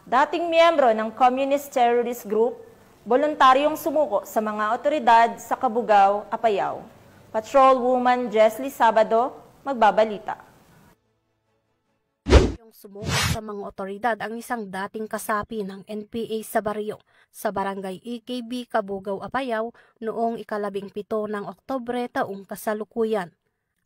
Dating miyembro ng Communist Terrorist Group, voluntaryong sumuko sa mga otoridad sa Cabugao, Apayao. Patrolwoman Jesly Sabado, magbabalita. Yung sumuko sa mga otoridad ang isang dating kasapi ng NPA sa baryo sa barangay EKB, Cabugao, Apayao noong 17 ng Oktubre taong kasalukuyan.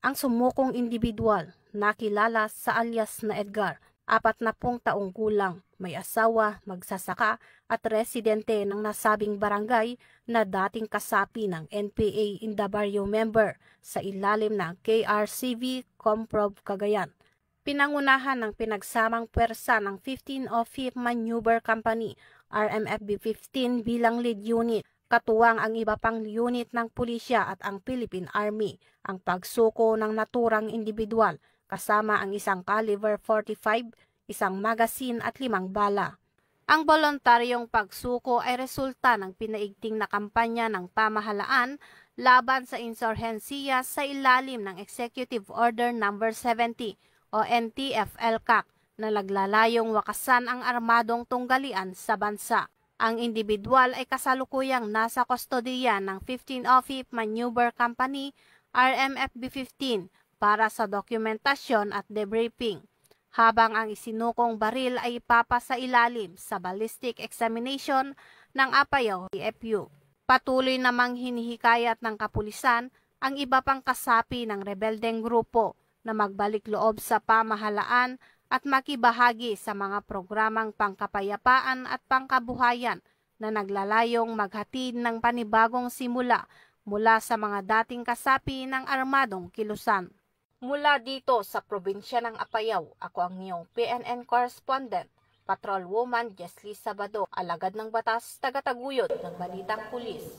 Ang sumukong individual, nakilala sa alias na Edgar, 40 taong gulang, may asawa, magsasaka at residente ng nasabing barangay na dating kasapi ng NPA Indabaryo member sa ilalim ng KRCV Comprov Cagayan. Pinangunahan ng pinagsamang pwersa ng 15th of 5th Maneuver Company, RMFB-15 bilang lead unit. Katuwang ang iba pang unit ng pulisya at ang Philippine Army, ang pagsuko ng naturang individual kasama ang isang caliber 45, isang magazine at 5 bala. Ang voluntaryong pagsuko ay resulta ng pinaigting na kampanya ng pamahalaan laban sa insurhensiya sa ilalim ng Executive Order No. 70 o NTF-ELCAC na naglalayong wakasan ang armadong tunggalian sa bansa. Ang individual ay kasalukuyang nasa kustodiya ng 15th of 5th Maneuver Company, RMFB-15 para sa dokumentasyon at debriefing, habang ang isinukong baril ay ipapasa ilalim sa ballistic examination ng Apayao PFU. Patuloy namang hinihikayat ng kapulisan ang iba pang kasapi ng rebeldeng grupo na magbalik loob sa pamahalaan at makibahagi sa mga programang pangkapayapaan at pangkabuhayan na naglalayong maghatid ng panibagong simula mula sa mga dating kasapi ng armadong kilusan. Mula dito sa probinsya ng Apayao, ako ang iyong PNN correspondent, Patrolwoman Jesly Sabado, alagad ng batas, tagataguyod ng Balitang Pulis.